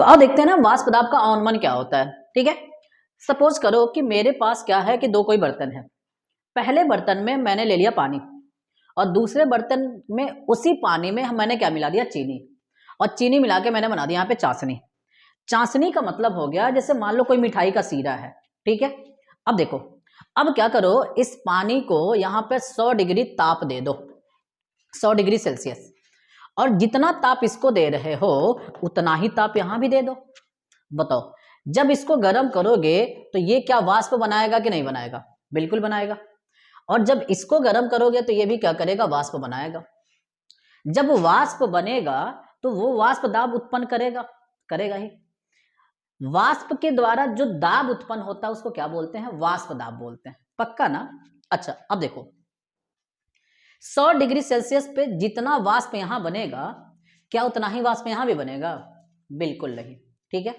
अब देखते हैं ना वाष्प दाब का अवनमन क्या होता है। ठीक है, सपोज करो कि मेरे पास क्या है कि दो कोई बर्तन है। पहले बर्तन में मैंने ले लिया पानी और दूसरे बर्तन में उसी पानी में मैंने क्या मिला दिया, चीनी। और चीनी मिला के मैंने बना दिया यहाँ पे चाशनी। चाशनी का मतलब हो गया जैसे मान लो कोई मिठाई का सीरा है। ठीक है, अब देखो, अब क्या करो, इस पानी को यहाँ पे 100 डिग्री ताप दे दो, 100 डिग्री सेल्सियस। और जितना ताप इसको दे रहे हो उतना ही ताप यहाँ भी दे दो। बताओ, जब इसको गर्म करोगे तो ये क्या वाष्प बनाएगा कि नहीं बनाएगा? बिल्कुल बनाएगा। और जब इसको गर्म करोगे तो ये भी क्या करेगा, वाष्प बनाएगा। जब वाष्प बनेगा तो वो वाष्प दाब उत्पन्न करेगा, करेगा ही। वाष्प के द्वारा जो दाब उत्पन्न होता है उसको क्या बोलते हैं, वाष्प दाब बोलते हैं। पक्का ना? अच्छा, अब देखो 100 डिग्री सेल्सियस पे जितना वाष्प यहां बनेगा, क्या उतना ही वाष्प यहां भी बनेगा? बिल्कुल नहीं। ठीक है,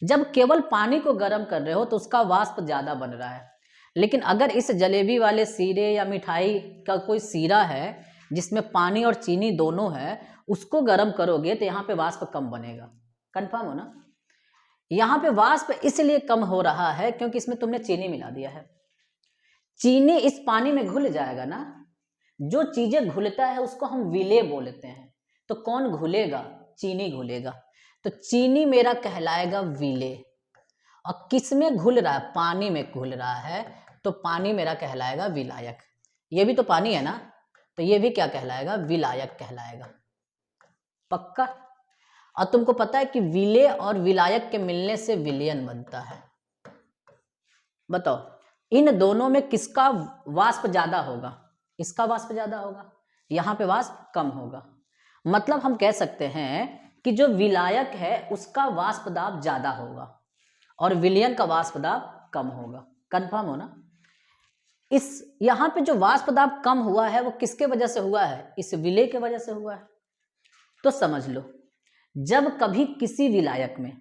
जब केवल पानी को गर्म कर रहे हो तो उसका वाष्प ज्यादा बन रहा है। लेकिन अगर इस जलेबी वाले सीरे या मिठाई का कोई सीरा है जिसमें पानी और चीनी दोनों है, उसको गर्म करोगे तो यहाँ पे वाष्प कम बनेगा। कंफर्म हो ना? यहाँ पे वाष्प इसलिए कम हो रहा है क्योंकि इसमें तुमने चीनी मिला दिया है। चीनी इस पानी में घुल जाएगा ना। जो चीजें घुलता है उसको हम विलेय बोलते हैं। तो कौन घुलेगा? चीनी घुलेगा। तो चीनी मेरा कहलाएगा विलेय। और किस में घुल रहा है? पानी में घुल रहा है, तो पानी मेरा कहलाएगा विलायक। ये भी तो पानी है ना, तो ये भी क्या कहलाएगा, विलायक कहलाएगा। पक्का? और तुमको पता है कि विलेय और विलायक के मिलने से विलयन बनता है। बताओ, इन दोनों में किसका वाष्प ज्यादा होगा? इसका वाष्प ज्यादा होगा, यहाँ पे वाष्प कम होगा। मतलब हम कह सकते हैं कि जो विलायक है उसका वाष्प दाब ज्यादा होगा और विलयन का वाष्प दाब कम होगा। कंफर्म हो ना? इस यहाँ पे जो वाष्प दाब कम हुआ है वो किसके वजह से हुआ है? इस विलेय के वजह से हुआ है। तो समझ लो, जब कभी किसी विलायक में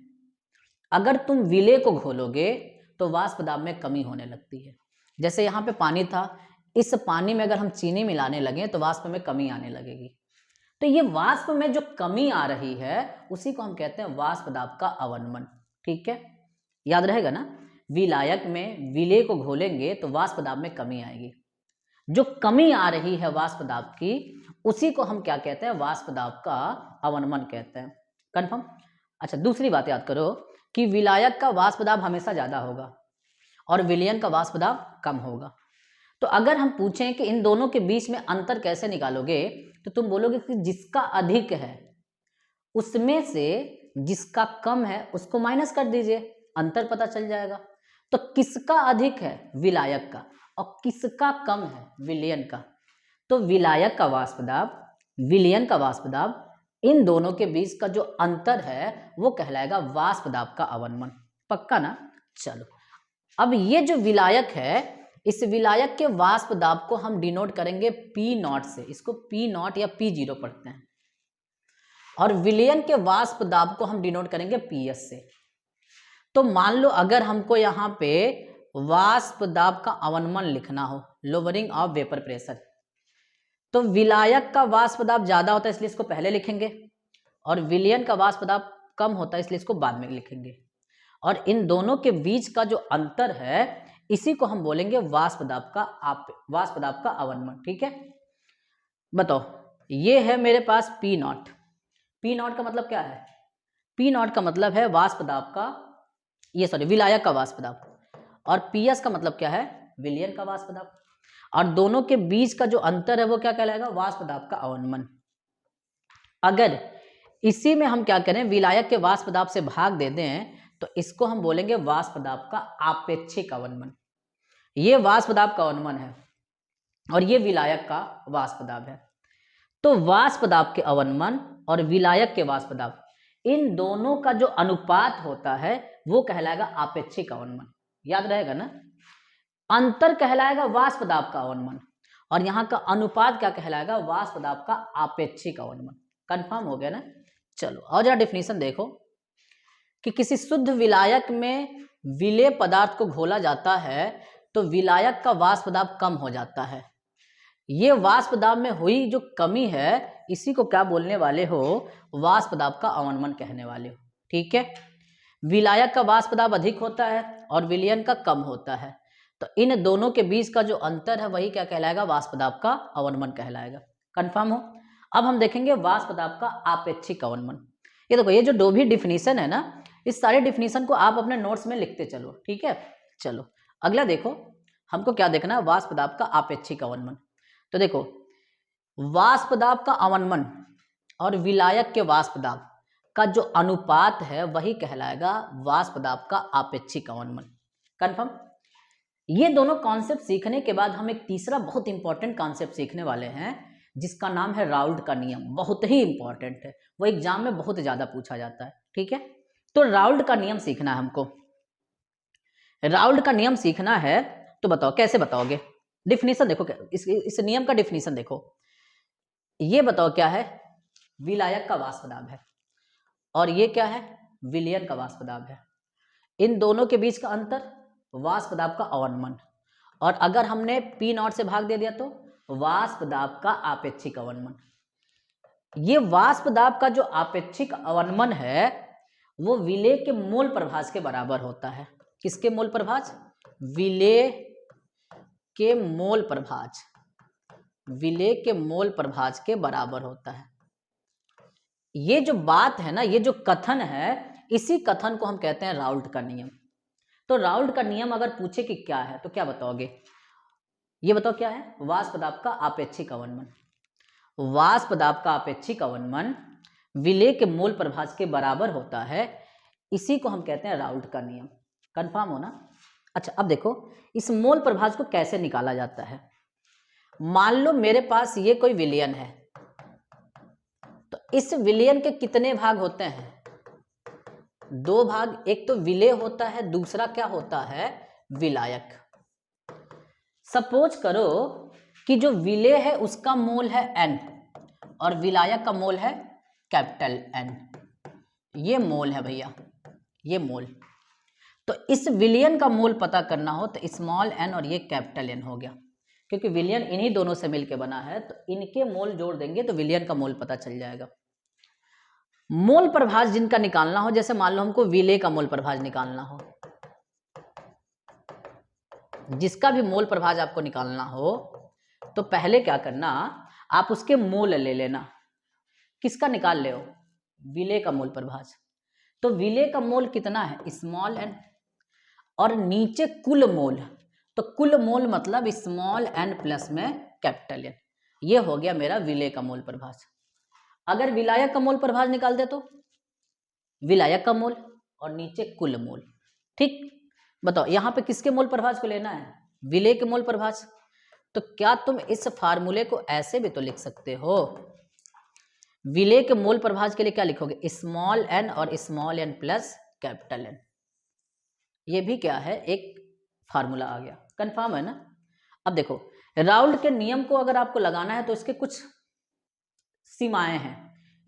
अगर तुम विलेय को घोलोगे तो वाष्प दाब में कमी होने लगती है। जैसे यहाँ पे पानी था, इस पानी में अगर हम चीनी मिलाने लगे तो वाष्प में कमी आने लगेगी। तो ये वाष्प में जो कमी आ रही है उसी को हम कहते हैं वाष्प दाब का अवनमन। ठीक है, याद रहेगा ना? विलायक में विलेय को घोलेंगे तो वाष्प दाब में कमी आएगी। जो कमी आ रही है वाष्प दाब की, उसी को हम क्या कहते हैं, वाष्प दाब का अवनमन कहते हैं। कंफर्म? अच्छा, दूसरी बात याद करो कि विलायक का वाष्प दाब हमेशा ज्यादा होगा और विलयन का वाष्प दाब कम होगा। तो अगर हम पूछें कि इन दोनों के बीच में अंतर कैसे निकालोगे, तो तुम बोलोगे कि जिसका अधिक है उसमें से जिसका कम है उसको माइनस कर दीजिए, अंतर पता चल जाएगा। तो किसका अधिक है? विलायक का। और किसका कम है? विलयन का। तो विलायक का वाष्प दाब, विलयन का वाष्प दाब, इन दोनों के बीच का जो अंतर है वो कहलाएगा वाष्प दाब का अवनमन। पक्का ना? चलो, अब ये जो विलायक है, इस विलायक के वाष्प दाब को हम डिनोट करेंगे P0 से। इसको P0 या P0 पढ़ते हैं। और विलयन के वाष्प दाब को हम डिनोट करेंगे PS से। तो मान लो अगर हमको यहाँ पे वाष्प दाब का अवनमन लिखना हो, लोअरिंग ऑफ वेपर प्रेशर, तो विलायक का वाष्प दाब ज्यादा होता है इसलिए इसको पहले लिखेंगे, और विलयन का वाष्प दाब कम होता है इसलिए इसको बाद में लिखेंगे। और इन दोनों के बीच का जो अंतर है इसी को हम बोलेंगे वाष्प दाब का अवनमन। ठीक है, बताओ, ये है मेरे पास P0। P0 का मतलब क्या है? P0 का मतलब है वाष्प दाब का, विलायक का वाष्प दाब। और PS का मतलब क्या है? विलयन का वाष्प दाब। और दोनों के बीच का जो अंतर है वो क्या कहलाएगा? वाष्प दाब का अवनमन। अगर इसी में हम क्या करें, विलायक के वाष्प दाब से भाग दे दें तो इसको हम बोलेंगे वाष्प दाब का आपेक्षिक अवनमन। ये वाष्प दाब का अवनमन है और ये विलायक का वाष्प दाब है। तो वाष्प दाब के अवनमन और विलायक के वाष्प दाब, इन दोनों का जो अनुपात होता है वो कहलाएगा आपेक्षिक अवनमन। याद रहेगा ना? अंतर कहलाएगा वाष्प दाब का अवनमन और यहाँ का अनुपात क्या कहलाएगा? वाष्प दाब का आपेक्षिक अवनमन। कंफर्म हो गया ना? चलो, और जरा डेफिनेशन देखो कि किसी शुद्ध विलायक में विलेय पदार्थ को घोला जाता है तो विलायक का वाष्प दाब कम हो जाता है। ये वाष्प दाब में हुई जो कमी है इसी को क्या बोलने वाले हो? वाष्प दाब का अवनमन कहने वाले हो। ठीक है। विलायक का वाष्प दाब अधिक होता है और विलयन का कम होता है, तो इन दोनों के बीच का जो अंतर है वही क्या कहलाएगा, वाष्प दाब का अवनमन कहलाएगा। कंफर्म हो। अब हम देखेंगे वाष्प दाब का आपेक्षिक अवनमन। ये देखो, ये जो भी डिफिनीशन है ना, इस सारे डिफिनीशन को आप अपने नोट्स में लिखते चलो, ठीक है। चलो अगला देखो, हमको क्या देखना है, वाष्प दाब का आपेक्षिक अवनमन। तो देखो, वाष्प दाब का अवनमन और विलायक के वाष्प दाब का जो अनुपात है वही कहलाएगा वाष्प दाब का आपेक्षिक अवनमन। कंफर्म। ये दोनों कॉन्सेप्ट सीखने के बाद हम एक तीसरा बहुत इंपॉर्टेंट कॉन्सेप्ट सीखने वाले हैं जिसका नाम है राउल्ट का नियम। बहुत ही इंपॉर्टेंट है, वो एग्जाम में बहुत ज्यादा पूछा जाता है, ठीक है। तो राउल्ट का नियम सीखना है हमको। राउल्ट का नियम सीखना है तो बताओ कैसे बताओगे। डिफिनीशन देखो, इस नियम का डिफिनीशन देखो। ये बताओ क्या है, विलायक का वाष्प दाब है और ये क्या है, विलयन का वाष्प दाब है। इन दोनों के बीच का अंतर वाष्प दाब का अवनमन, और अगर हमने पी नॉट से भाग दे दिया तो वाष्प दाब का आपेक्षिक अवनमन। ये वाष्प दाब का जो आपेक्षिक अवनमन है वो विलेय के मोल प्रभाज के बराबर होता है। किसके मोल प्रभाज, विलेय के मोल प्रभाज, विलेय के मोल प्रभाज के बराबर होता है। ये जो बात है ना, ये जो कथन है, इसी कथन को हम कहते हैं राउल्ट का नियम। तो राउल्ट का नियम अगर पूछे कि क्या है तो क्या बताओगे, ये बताओ क्या है, वाष्प दाब का आपेक्षिक अवनमन। वाष्प दाब का आपेक्षिक अवनमन विलेय के मोल प्रभाज के बराबर होता है, इसी को हम कहते हैं राउल्ट का नियम। कंफर्म हो ना। अच्छा अब देखो, इस मोल प्रभाज को कैसे निकाला जाता है। मान लो मेरे पास ये कोई विलयन है, तो इस विलयन के कितने भाग होते हैं, दो भाग। एक तो विलेय होता है, दूसरा क्या होता है, विलायक। सपोज करो कि जो विलेय है उसका मोल है n और विलायक का मोल है कैपिटल N। ये मोल है भैया, ये मोल। तो इस विलयन का मोल पता करना हो तो स्मॉल n और ये कैपिटल N हो गया, क्योंकि विलयन इन्हीं दोनों से मिलकर बना है, तो इनके मोल जोड़ देंगे तो विलयन का मोल पता चल जाएगा। मोल प्रभाज जिनका निकालना हो, जैसे मान लो हमको विलेय का मोल प्रभाज निकालना हो, जिसका भी मोल प्रभाज आपको निकालना हो तो पहले क्या करना, आप उसके मोल ले लेना। किसका निकाल ले हो, विलेय का मोल प्रभाज। तो विलेय का मोल कितना है, स्मॉल n, और नीचे कुल मोल, तो कुल मोल मतलब स्मॉल n प्लस में कैपिटल N। ये हो गया मेरा विलेय का मोल प्रभाज। अगर विलायक का मोल प्रभाज निकाल दे तो विलायक का मोल और नीचे कुल मोल। ठीक, बताओ यहाँ पे किसके मोल प्रभाज को लेना है, विलेय के मोल प्रभाज। तो क्या तुम इस फार्मूले को ऐसे भी तो लिख सकते हो, विलेय के मोल प्रभाज के लिए क्या लिखोगे, स्मॉल n और small n plus capital N। ये भी क्या है, एक फार्मूला आ गया। कंफर्म है ना। अब देखो, राउल्ट के नियम को अगर आपको लगाना है तो इसके कुछ सीमाएं हैं,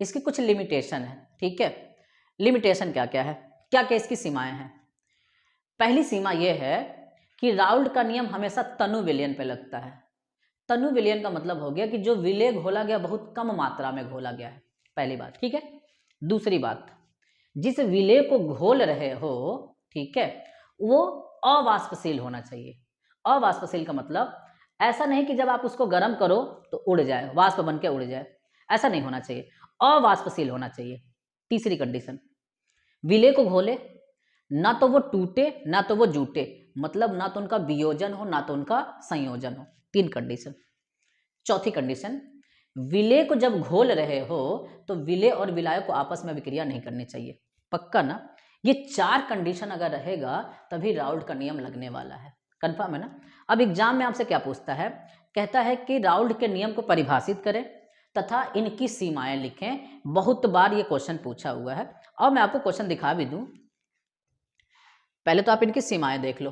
इसकी कुछ लिमिटेशन है, ठीक है। लिमिटेशन क्या क्या है, क्या क्या इसकी सीमाएं हैं। पहली सीमा यह है कि राउल्ट का नियम हमेशा तनु विलयन पे लगता है। तनु विलयन का मतलब हो गया कि जो विलेय घोला गया बहुत कम मात्रा में घोला गया है, पहली बात, ठीक है। दूसरी बात, जिस विलेय को घोल रहे हो, ठीक है, वो अवाष्पशील होना चाहिए। अवाष्पशील का मतलब ऐसा नहीं कि जब आप उसको गर्म करो तो उड़ जाए, वाष्प बन के उड़ जाए, ऐसा नहीं होना चाहिए, अवाष्पशील होना चाहिए। तीसरी कंडीशन, विलेय को घोले ना तो वो टूटे ना तो वो जूटे, मतलब ना तो उनका वियोजन हो ना तो उनका संयोजन हो। तीन कंडीशन। चौथी कंडीशन, विलेय को जब घोल रहे हो तो विलेय और विलायक को आपस में अभिक्रिया नहीं करनी चाहिए। पक्का ना। ये चार कंडीशन अगर रहेगा तभी राउल्ट का नियम लगने वाला है। कंफर्म है ना। अब एग्जाम में आपसे क्या पूछता है, कहता है कि राउल्ट के नियम को परिभाषित करें तथा इनकी सीमाएं लिखें। बहुत बार ये क्वेश्चन पूछा हुआ है और मैं आपको क्वेश्चन दिखा भी दूं। पहले तो आप इनकी सीमाएं देख लो।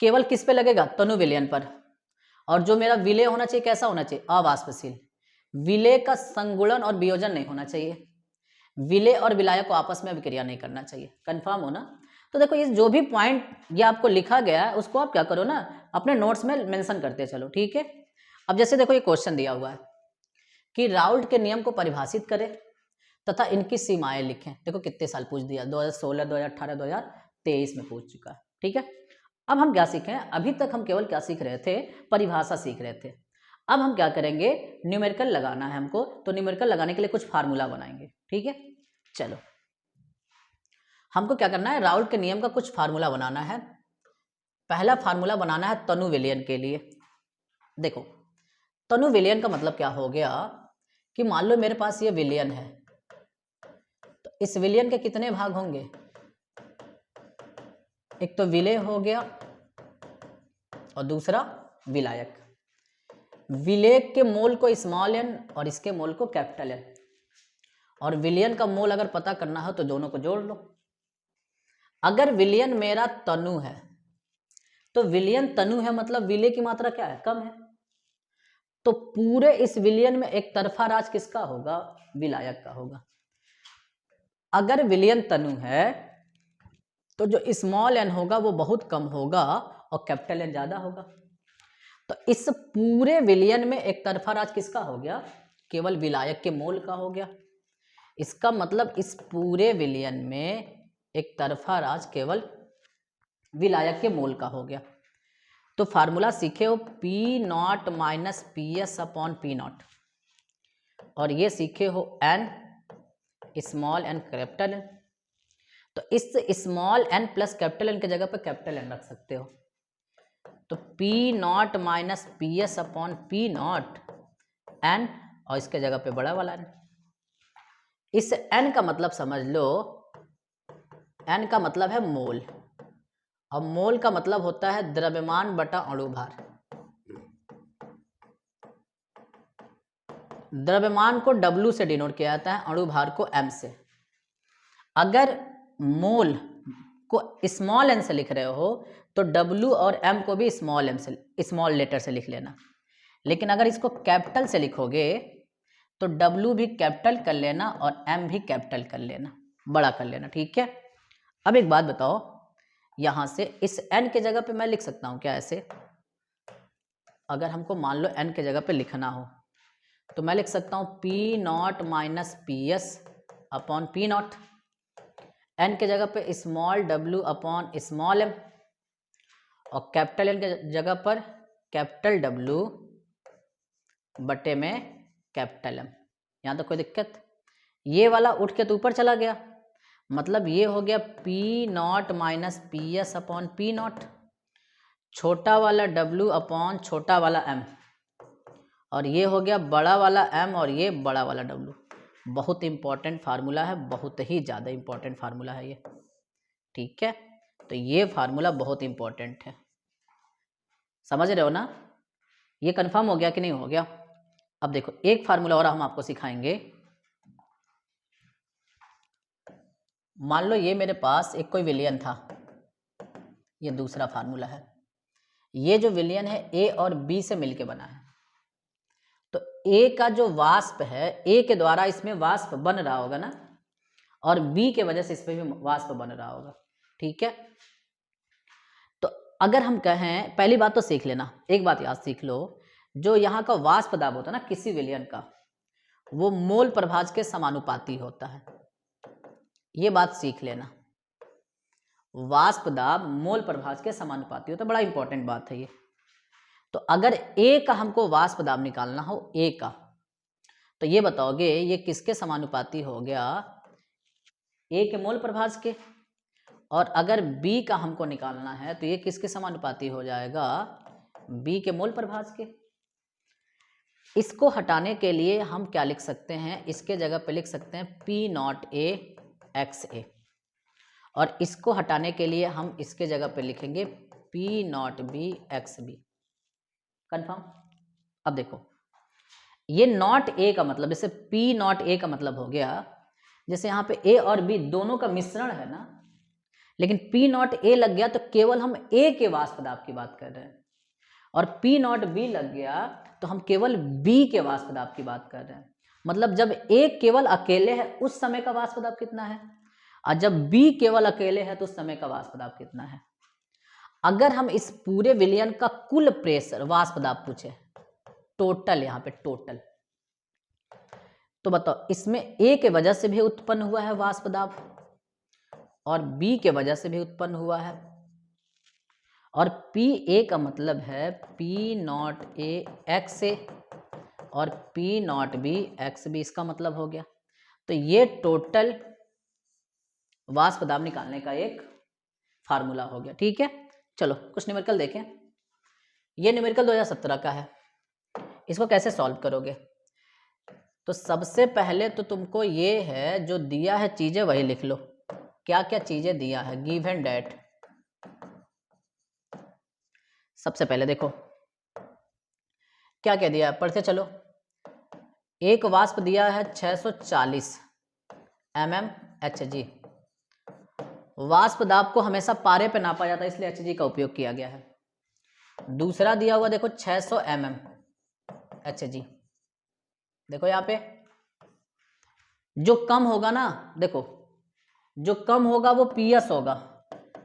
केवल किस पे लगेगा, तनु विलयन पर। और जो मेरा विलेय होना चाहिए कैसा होना चाहिए, अवाष्पशील। विलेय का संगुणन और वियोजन नहीं होना चाहिए। विलेय और विलायक को आपस में अभिक्रिया नहीं करना चाहिए। कंफर्म हो ना। तो देखो, ये जो भी पॉइंट ये आपको लिखा गया है उसको आप क्या करो ना, अपने नोट्स में मेंशन करते चलो, ठीक है। अब जैसे देखो, ये क्वेश्चन दिया हुआ है कि राउल्ट के नियम को परिभाषित करें तथा इनकी सीमाएं लिखें। देखो कितने साल पूछ दिया, 2016, 2018, 2023 में पूछ चुका है। ठीक है, अब हम क्या सीखें, अभी तक हम केवल क्या सीख रहे थे, परिभाषा सीख रहे थे। अब हम क्या करेंगे, न्यूमेरिकल लगाना है हमको, तो न्यूमेरिकल लगाने के लिए कुछ फार्मूला बनाएंगे। ठीक है, चलो हमको क्या करना है, राउल्ट के नियम का कुछ फार्मूला बनाना है। पहला फार्मूला बनाना है तनु विलयन के लिए। देखो तनु विलयन का मतलब क्या हो गया कि मान लो मेरे पास ये विलयन है, तो इस विलयन के कितने भाग होंगे, एक तो विलेय हो गया और दूसरा विलायक। विलेय के मोल को स्मॉल एन और इसके मोल को कैपिटल एन, और विलयन का मोल अगर पता करना हो तो दोनों को जोड़ लो। अगर विलयन मेरा तनु है तो विलयन तनु है मतलब विलेय की मात्रा क्या है, कम है, तो पूरे इस विलयन में एक तरफा राज किसका होगा, विलायक का होगा। अगर विलयन तनु है तो जो स्मॉल एन होगा वो बहुत कम होगा और कैपिटल एन ज्यादा होगा। तो इस पूरे विलयन में एक तरफा राज किसका हो गया, केवल विलायक के मोल का हो गया। इसका मतलब इस पूरे विलयन में एक तरफा राज केवल विलायक के मोल का हो गया। तो फार्मूला सीखे हो P naught minus P S upon P naught, और ये सीखे हो N small N capital N. तो इस small N plus capital N की जगह पे कैपिटल एन रख सकते हो। तो P naught minus P S upon P naught N, और इसके जगह पे बड़ा वाला एन। इस एन का मतलब समझ लो, एन का मतलब है मोल, और मोल का मतलब होता है द्रव्यमान बटा अणुभार। द्रव्यमान को W से डिनोट किया जाता है, अणुभार को M से। अगर मोल को स्मॉल एन से लिख रहे हो तो W और M को भी स्मॉल एम से, स्मॉल लेटर से लिख लेना। लेकिन अगर इसको कैपिटल से लिखोगे तो W भी कैपिटल कर लेना और M भी कैपिटल कर लेना, बड़ा कर लेना। ठीक है, अब एक बात बताओ, यहां से इस N के जगह पे मैं लिख सकता हूं क्या ऐसे, अगर हमको मान लो N के जगह पे लिखना हो तो मैं लिख सकता हूं P naught minus P S upon P naught, N के जगह पे small w upon small M, और कैपिटल एन के जगह पर कैपिटल W बटे में कैपिटल एम। यहाँ तक कोई दिक्कत, ये वाला उठ के तो ऊपर चला गया, मतलब ये हो गया P naught minus P S upon P not, छोटा वाला W अपॉन छोटा वाला M, और ये हो गया बड़ा वाला M और ये बड़ा वाला W। बहुत इंपॉर्टेंट फार्मूला है, बहुत ही ज़्यादा इंपॉर्टेंट फार्मूला है ये। ठीक है, तो ये फार्मूला बहुत इंपॉर्टेंट है, समझ रहे हो ना, ये कंफर्म हो गया कि नहीं हो गया। अब देखो एक फार्मूला और हम आपको सिखाएंगे। मान लो ये मेरे पास एक कोई विलयन था, ये दूसरा फार्मूला है। ये जो विलयन है ए और बी से मिलके बना है, तो ए का जो वाष्प है, ए के द्वारा इसमें वाष्प बन रहा होगा ना, और बी के वजह से इसमें भी वाष्प बन रहा होगा। ठीक है, तो अगर हम कहें, पहली बात तो सीख लेना, एक बात याद सीख लो, जो यहाँ का वाष्प दाब होता है ना किसी विलयन का, वो मोल प्रभाज के समानुपाती होता है। ये बात सीख लेना, वाष्प दाब मोल प्रभाज के समानुपाती होता है, बड़ा इंपॉर्टेंट बात है ये। तो अगर ए का हमको वाष्प दाब निकालना हो, ए का, तो ये बताओगे ये किसके समानुपाती हो गया, ए के मोल प्रभाज के। और अगर बी का हमको निकालना है तो ये किसके समानुपाती हो जाएगा, बी के मोल प्रभाज के। इसको हटाने के लिए हम क्या लिख सकते हैं, इसके जगह पे लिख सकते हैं P naught A X A, और इसको हटाने के लिए हम इसके जगह पे लिखेंगे P naught B X B. Confirm. अब देखो ये नॉट ए का मतलब, जैसे पी नॉट ए का मतलब हो गया, जैसे यहाँ पे ए और बी दोनों का मिश्रण है ना, लेकिन पी नॉट ए लग गया तो केवल हम ए के वाष्प दाब की बात कर रहे हैं, और पी नॉट बी लग गया तो हम केवल बी के वाष्प दाब की बात कर रहे हैं। मतलब जब ए केवल अकेले है उस समय का वाष्प दाब कितना है, और जब बी केवल अकेले है तो उस समय का वाष्प दाब कितना है। अगर हम इस पूरे विलयन का कुल प्रेशर वाष्प दाब पूछे, टोटल, यहाँ पे टोटल, तो बताओ इसमें ए के वजह से भी उत्पन्न हुआ है वाष्प दाब और बी के वजह से भी उत्पन्न हुआ है, और पी ए का मतलब है P naught A X A और P naught B X B, इसका मतलब हो गया। तो ये टोटल वाष्प दाब निकालने का एक फार्मूला हो गया। ठीक है, चलो कुछ न्यूमेरिकल देखें। ये न्यूमेरिकल 2017 का है, इसको कैसे सॉल्व करोगे? तो सबसे पहले तो तुमको ये है जो दिया है चीजें वही लिख लो, क्या क्या चीजें दिया है, गिवन डेट। सबसे पहले देखो क्या क्या दिया है, पढ़ते चलो। एक वाष्प दिया है 640 mmHg। वाष्प दाब को हमेशा पारे पे नापा जाता है, इसलिए Hg का उपयोग किया गया है। दूसरा दिया हुआ देखो 600 mmHg। देखो यहाँ पे जो कम होगा ना, देखो जो कम होगा वो PS होगा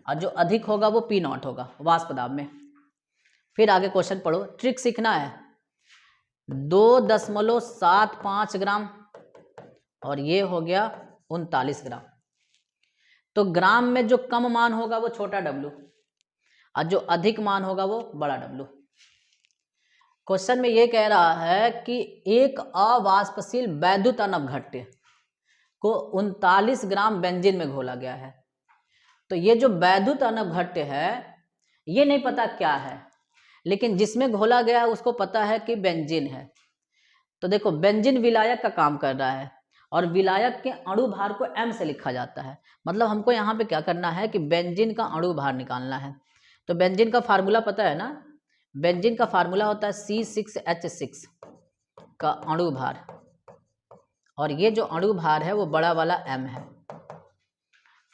और जो अधिक होगा वो P नॉट होगा वाष्प दाब में। फिर आगे क्वेश्चन पढ़ो, ट्रिक सीखना है। 2.75 ग्राम और ये हो गया 39 ग्राम। तो ग्राम में जो कम मान होगा वो छोटा W और जो अधिक मान होगा वो बड़ा W। क्वेश्चन में ये कह रहा है कि एक अवाष्पशील वैद्युत अनवघट्य को 39 ग्राम बेंजीन में घोला गया है। तो ये जो वैद्युत अनवघट्य है ये नहीं पता क्या है, लेकिन जिसमें घोला गया है उसको पता है कि बेंजीन है। तो देखो बेंजीन विलायक का काम कर रहा है और विलायक के अणु भार को M से लिखा जाता है। मतलब हमको यहाँ पे क्या करना है कि बेंजीन का अणु भार निकालना है। तो बेंजीन का फार्मूला पता है ना, बेंजीन का फार्मूला होता है C6H6 का अणु भार, और ये जो अणु भार है वो बड़ा वाला M है।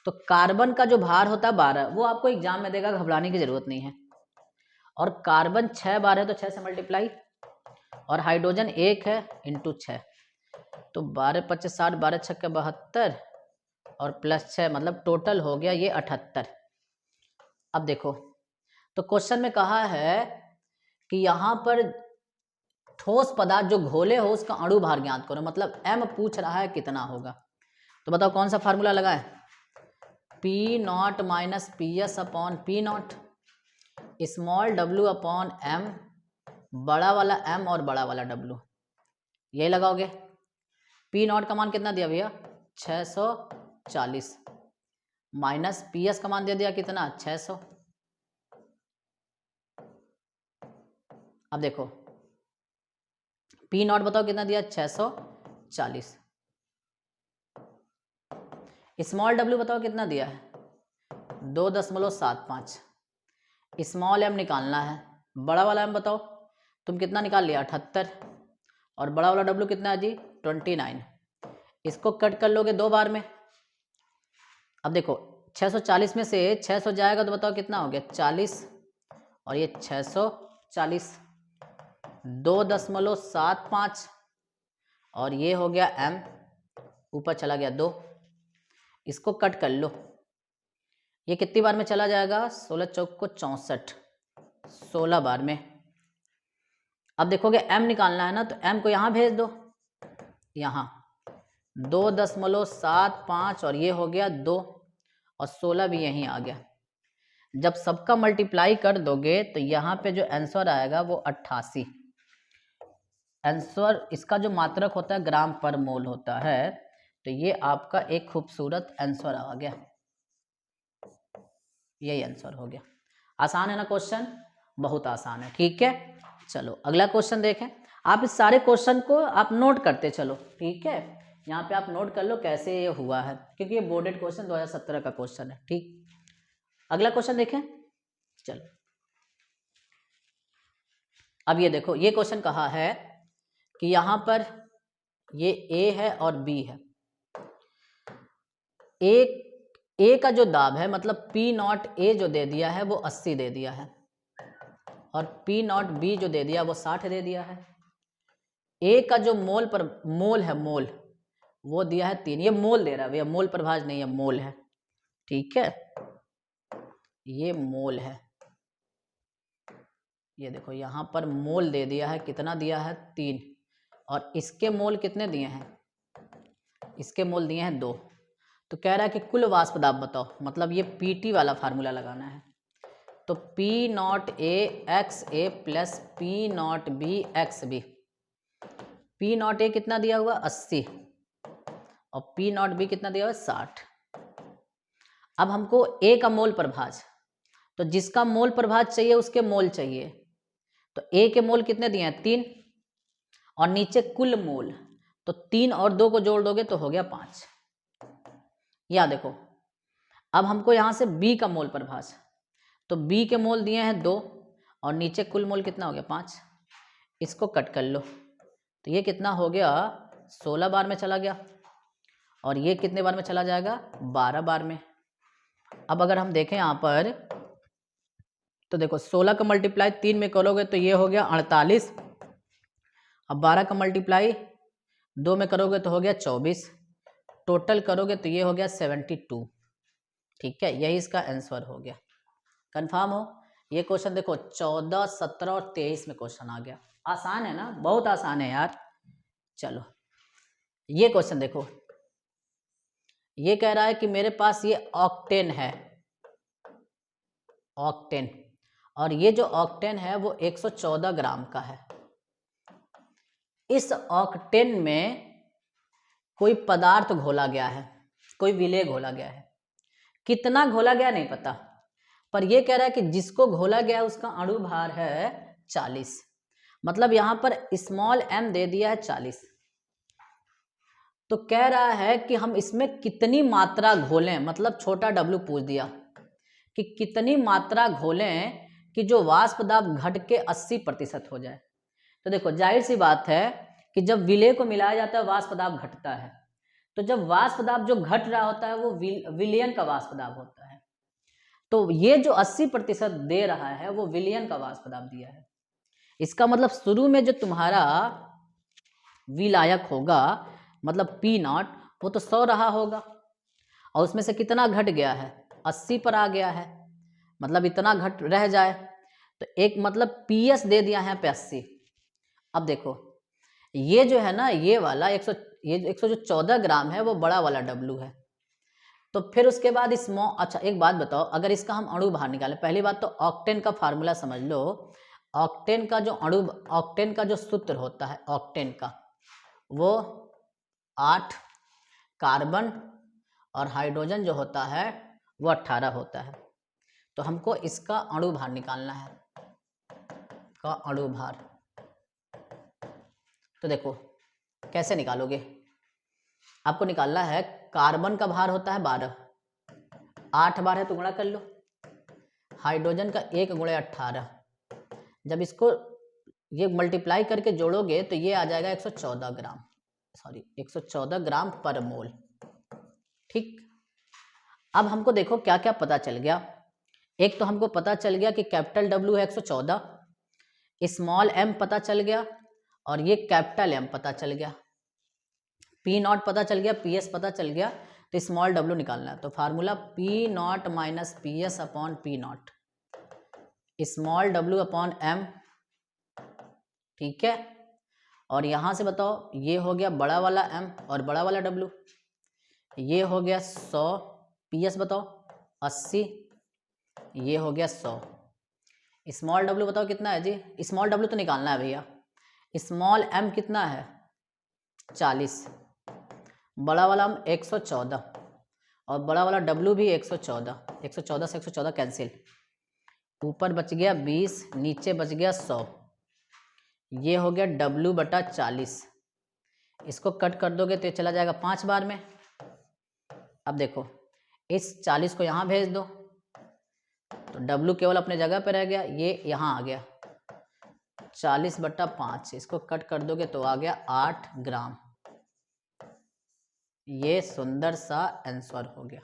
तो कार्बन का जो भार होता है 12, वो आपको एग्जाम में देगा, घबराने की जरूरत नहीं है। और कार्बन 6 बार है तो 6 से मल्टीप्लाई, और हाइड्रोजन 1 है इंटू 6, तो 12 25 60, 12 6 72 और प्लस 6 मतलब टोटल हो गया ये 78। अब देखो तो क्वेश्चन में कहा है कि यहाँ पर ठोस पदार्थ जो घोले हो उसका अणु भार ज्ञात करो, मतलब M पूछ रहा है कितना होगा। तो बताओ कौन सा फार्मूला लगा है, P not minus PS upon P not, small w upon M, बड़ा वाला M और बड़ा वाला W, यही लगाओगे। P नॉट का मान कितना दिया भैया 640 माइनस PS का मान दे दिया कितना 600। अब देखो P नॉट बताओ कितना दिया 640, स्मॉल w बताओ कितना दिया है 2.75, स्मॉल m निकालना है, बड़ा वाला m बताओ तुम कितना निकाल लिया 78, और बड़ा वाला w कितना है जी 29। इसको कट कर लोगे 2 बार में। अब देखो 640 में से 600 जाएगा तो बताओ कितना हो गया 40, और ये 640, 2.75 और ये हो गया m, ऊपर चला गया 2, इसको कट कर लो। ये कितनी बार में चला जाएगा 16 चौक को 64, 16 बार में। अब देखोगे m निकालना है ना, तो m को यहाँ भेज दो, यहाँ 2.75 और ये हो गया 2 और 16 भी यहीं आ गया। जब सबका मल्टीप्लाई कर दोगे तो यहाँ पे जो आंसर आएगा वो 88। आंसर इसका जो मात्रक होता है ग्राम पर मोल होता है, तो ये आपका एक खूबसूरत आंसर आ गया, यही आंसर हो गया। आसान है ना क्वेश्चन, बहुत आसान है। ठीक है, चलो अगला क्वेश्चन देखें। आप इस सारे क्वेश्चन को आप नोट करते चलो, ठीक है, यहाँ पे आप नोट कर लो कैसे ये हुआ है, क्योंकि ये बोर्डेड क्वेश्चन 2017 का क्वेश्चन है। ठीक, अगला क्वेश्चन देखें, चलो अब ये देखो, ये क्वेश्चन कहा है कि यहाँ पर ये A है और B है। A का जो दाब है मतलब P नॉट A जो दे दिया है वो 80 दे दिया है, और P नॉट B जो दे दिया वो 60 दे दिया है। A का जो मोल है मोल वो दिया है 3, ये मोल दे रहा है भैया, मोल प्रभाज नहीं है, मोल है। ठीक है, ये मोल है, ये देखो यहाँ पर मोल दे दिया है, कितना दिया है 3, और इसके मोल कितने दिए हैं इसके मोल दिए हैं 2। तो कह रहा है कि कुल वाष्प दाब बताओ, मतलब ये पीटी वाला फार्मूला लगाना है। तो P naught A X A plus P naught B X B. P naught A कितना दिया हुआ 80 और पी नॉट बी कितना दिया हुआ 60। अब हमको ए का मोल प्रभाज, तो जिसका मोल प्रभाज चाहिए उसके मोल चाहिए। तो ए के मोल कितने दिए हैं 3 और नीचे कुल मोल, तो 3 और 2 को जोड़ दोगे तो हो गया 5। या देखो अब हमको यहाँ से बी का मोल प्रभाज, तो बी के मोल दिए हैं 2 और नीचे कुल मोल कितना हो गया 5। इसको कट कर लो तो ये कितना हो गया 16 बार में चला गया और ये कितने बार में चला जाएगा 12 बार में। अब अगर हम देखें यहाँ पर तो देखो 16 का मल्टीप्लाई 3 में करोगे तो ये हो गया 48। अब 12 का मल्टीप्लाई 2 में करोगे तो हो गया 24। टोटल करोगे तो ये हो गया 72। ठीक है, यही इसका आंसर हो गया। कंफर्म हो? ये क्वेश्चन देखो 14, 17 और 23 में क्वेश्चन आ गया। आसान है ना, बहुत आसान है यार। चलो ये क्वेश्चन देखो, ये कह रहा है कि मेरे पास ये ऑक्टेन है, ऑक्टेन, और ये जो ऑक्टेन है वो 114 ग्राम का है। इस ऑक्टेन में कोई पदार्थ घोला गया है, कोई विलेय घोला गया है। कितना घोला गया नहीं पता, पर ये कह रहा है कि जिसको घोला गया है उसका अणु भार है 40। मतलब यहाँ पर स्मॉल m दे दिया है 40। तो कह रहा है कि हम इसमें कितनी मात्रा घोलें, मतलब छोटा w पूछ दिया कि कितनी मात्रा घोलें कि जो वाष्प दाब घट के 80% हो जाए। तो देखो जाहिर सी बात है कि जब विलेय को मिलाया जाता है वाष्प दाब घटता है। तो जब वाष्प दाब जो घट रहा होता है वो विलयन का वाष्प दाब होता है। तो ये जो 80% दे रहा है वो विलयन का वाष्प दाब दिया है। इसका मतलब शुरू में जो तुम्हारा विलायक होगा मतलब पी नॉट वो तो 100 रहा होगा और उसमें से कितना घट गया है 80 पर आ गया है, मतलब इतना घट रह जाए। तो एक मतलब पी एस दे दिया है पे 80। अब देखो ये जो है ना ये वाला 114 ग्राम है वो बड़ा वाला डब्लू है। तो फिर उसके बाद अच्छा एक बात बताओ, अगर इसका हम अणु बाहर निकालें, पहली बात तो ऑक्टेन का फार्मूला समझ लो। ऑक्टेन का जो ऑक्टेन का जो सूत्र होता है ऑक्टेन का वो 8 कार्बन और हाइड्रोजन जो होता है वो 18 होता है। तो हमको इसका अणु भार निकालना है, का अणु भार। तो देखो कैसे निकालोगे, आपको निकालना है कार्बन का भार होता है 12, 8 बार है तो गुणा कर लो। हाइड्रोजन का 1 गुणे 18, जब इसको ये मल्टीप्लाई करके जोड़ोगे तो ये आ जाएगा 114 ग्राम, 114 ग्राम पर मोल। ठीक, अब हमको देखो क्या क्या पता चल गया। एक तो हमको पता चल गया कि कैपिटल W है 114, स्मॉल m पता चल गया और ये कैपिटल M पता चल गया, P नॉट पता चल गया, PS पता चल गया। तो स्मॉल w निकालना है, तो formula P not minus PS upon P not, small w upon m। ठीक है, और यहाँ से बताओ ये हो गया बड़ा वाला m और बड़ा वाला w, ये हो गया 100, PS बताओ 80, ये हो गया 100। स्मॉल w बताओ कितना है जी, स्मॉल w तो निकालना है भैया। स्मॉल m कितना है 40, बड़ा वाला हम 114 और बड़ा वाला w भी 114, 114 से 114 कैंसिल, ऊपर बच गया 20, नीचे बच गया 100। ये हो गया w बटा 40, इसको कट कर दोगे तो ये चला जाएगा 5 बार में। अब देखो इस 40 को यहाँ भेज दो तो w केवल अपने जगह पे रह गया, ये यहाँ आ गया 40 बटा 5, इसको कट कर दोगे तो आ गया 8 ग्राम। ये सुंदर सा आंसर हो गया।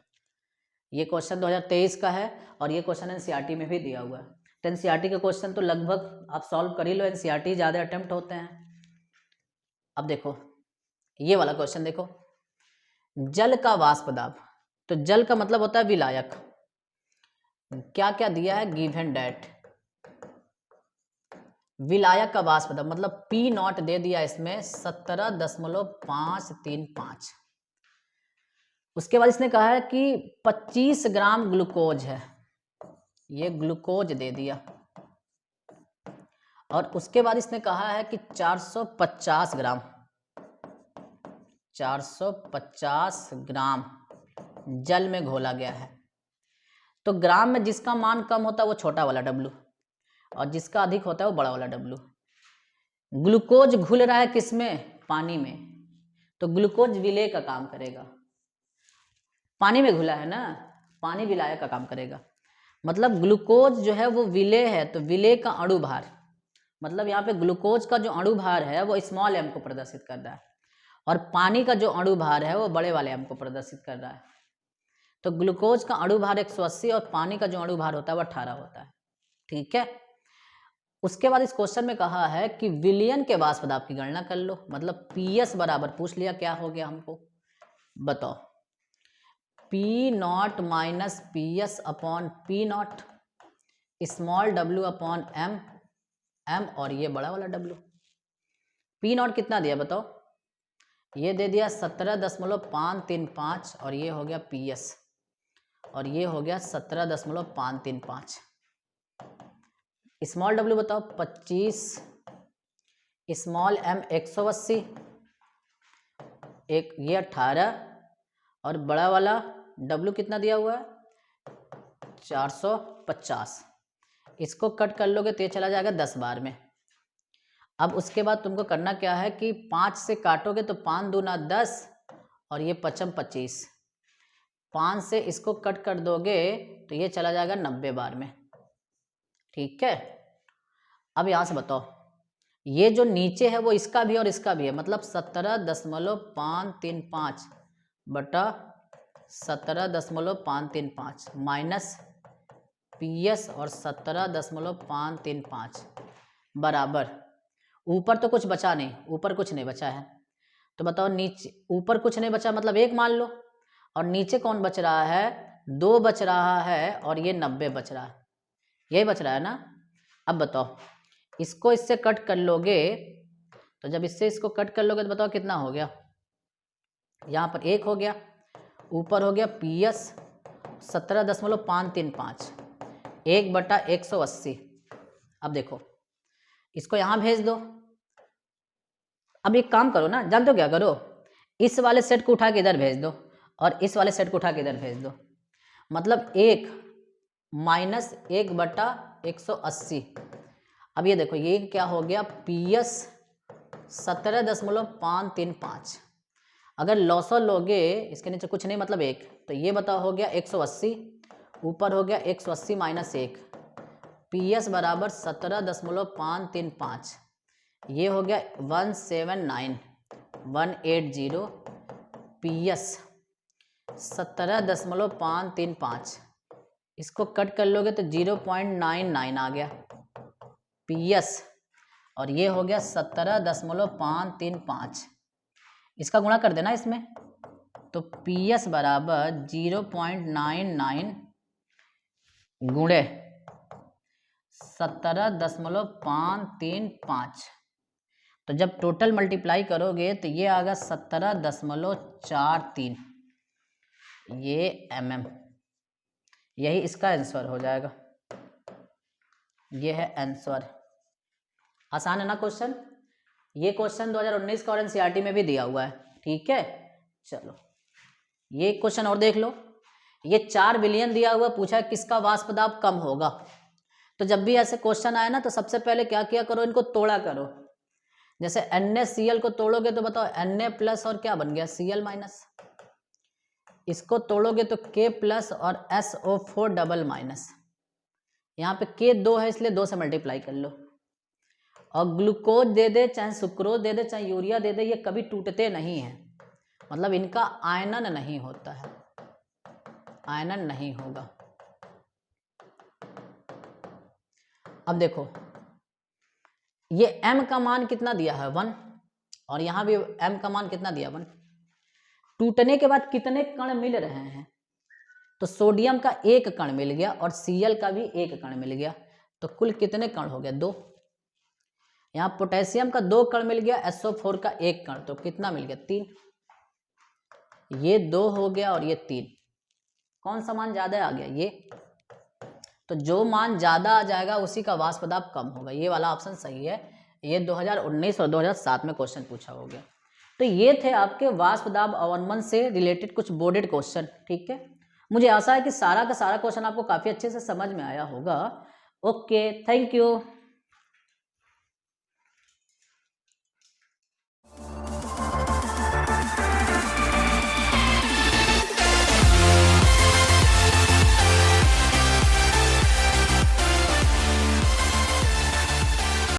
ये क्वेश्चन 2023 का है और ये क्वेश्चन एनसीईआरटी में भी दिया हुआ है। तो एनसीईआरटी के क्वेश्चन तो लगभग आप सॉल्व कर ही लो, एनसीईआरटी ज़्यादा अटेम्प्ट होते हैं। अब देखो ये वाला क्वेश्चन देखो, जल का वाष्प दाब, तो जल का मतलब होता है विलायक। क्या क्या दिया है, गिवन डेट, विलायक का वाष्प दाब मतलब P नॉट दे दिया इसमें 17.535। उसके बाद इसने कहा है कि 25 ग्राम ग्लूकोज है, ये ग्लूकोज दे दिया। और उसके बाद इसने कहा है कि 450 ग्राम जल में घोला गया है। तो ग्राम में जिसका मान कम होता है वो छोटा वाला W, और जिसका अधिक होता है वो बड़ा वाला W। ग्लूकोज घुल रहा है किसमें? पानी में, तो ग्लूकोज विलेय का काम करेगा। पानी में घुला है ना, पानी विलायक का काम करेगा। मतलब ग्लूकोज जो है वो विलेय है, तो विलेय का अणु भार, मतलब यहाँ पे ग्लूकोज का जो अणु भार है वो स्मॉल m को प्रदर्शित कर रहा है, और पानी का जो अणु भार है वो बड़े वाले m को प्रदर्शित कर रहा है। तो ग्लूकोज का अणु भार 180 और पानी का जो अणु भार होता है वो 18 होता है। ठीक है। उसके बाद इस क्वेश्चन में कहा है कि विलयन के वाष्प दाब की गणना कर लो। मतलब PS बराबर पूछ लिया, क्या हो गया हमको बताओ, P0 minus PS upon P0, small w upon m, और ये बड़ा वाला W। P0 कितना दिया बताओ, ये दे दिया 17.535, और ये हो गया PS, और ये हो गया 17.535। स्मॉल w बताओ 25, स्मॉल m 180, एक ये 18, और बड़ा वाला W कितना दिया हुआ है 450। इसको कट कर लोगे तो ये चला जाएगा 10 बार में। अब उसके बाद तुमको करना क्या है कि 5 से काटोगे तो 5 दूना 10, और ये 5 25, 5 से इसको कट कर दोगे तो ये चला जाएगा 90 बार में। ठीक है। अब यहाँ से बताओ, ये जो नीचे है वो इसका भी और इसका भी है, मतलब 17.535 बटा 17.535 माइनस PS और 17.535 बराबर, ऊपर तो कुछ बचा नहीं, ऊपर कुछ नहीं बचा है, तो बताओ नीचे, ऊपर कुछ नहीं बचा मतलब 1 मान लो, और नीचे कौन बच रहा है 2 बच रहा है, और ये 90 बच रहा है, यही बच रहा है ना। अब बताओ इसको इससे कट कर लोगे, तो जब इससे इसको कट कर लोगे तो बताओ कितना हो गया, यहाँ पर 1 हो गया, ऊपर हो गया PS 17.535, 1 बटा 180। अब देखो इसको यहाँ भेज दो। अब एक काम करो ना, जानते हो क्या करो, इस वाले सेट को उठा के इधर भेज दो, और इस वाले सेट को उठा के इधर भेज दो, मतलब 1 माइनस 1 बटा 180। अब ये देखो ये क्या हो गया PS 17.535, अगर लॉसो लोगे इसके नीचे कुछ नहीं मतलब 1, तो ये बताओ हो गया 180, ऊपर हो गया 180 माइनस 1, PS बराबर 17.535, ये हो गया 179,180, PS 17.535, इसको कट कर लोगे तो 0.99 आ गया PS, और ये हो गया 17.535, इसका गुणा कर देना इसमें, तो PS बराबर 0.99 गुणे 17.535, तो जब टोटल मल्टीप्लाई करोगे तो ये आएगा 17.43, ये mm, यही इसका आंसर हो जाएगा। ये है आंसर। आसान है ना क्वेश्चन। ये क्वेश्चन 2019 का और NCERT में भी दिया हुआ है। ठीक है, चलो ये क्वेश्चन और देख लो। ये 4 बिलियन दिया हुआ, पूछा है किसका वाष्प दाब कम होगा। तो जब भी ऐसे क्वेश्चन आए ना तो सबसे पहले क्या किया करो, इनको तोड़ा करो। जैसे NaCl को तोड़ोगे तो बताओ Na प्लस और क्या बन गया Cl माइनस, इसको तोड़ोगे तो K प्लस और SO4 डबल माइनस, यहाँ पे K 2 है इसलिए 2 से मल्टीप्लाई कर लो। और ग्लूकोज दे दे चाहे सुक्रोज दे दे चाहे यूरिया दे दे, ये कभी टूटते नहीं हैं, मतलब इनका आयनन नहीं होता है, आयनन नहीं होगा। अब देखो ये m का मान कितना दिया है 1, और यहाँ भी m का मान कितना दिया 1। टूटने के बाद कितने कण मिल रहे हैं, तो सोडियम का 1 कण मिल गया और Cl का भी 1 कण मिल गया, तो कुल कितने कण हो गया 2। यहाँ पोटेशियम का 2 कण मिल गया, SO4 का 1 कण, तो कितना मिल गया 3। ये 2 हो गया और ये 3। कौन सा मान ज़्यादा आ गया? ये। तो जो मान ज़्यादा आ जाएगा उसी का वाष्प दाब कम होगा। ये वाला ऑप्शन सही है। ये 2019 और 2007 में क्वेश्चन पूछा हो गया। तो ये थे आपके वाष्प दाब अवनमन से रिलेटेड कुछ बोर्डेड क्वेश्चन। ठीक है, मुझे आशा है कि सारा का सारा क्वेश्चन आपको काफ़ी अच्छे से समझ में आया होगा। Okay, thank you.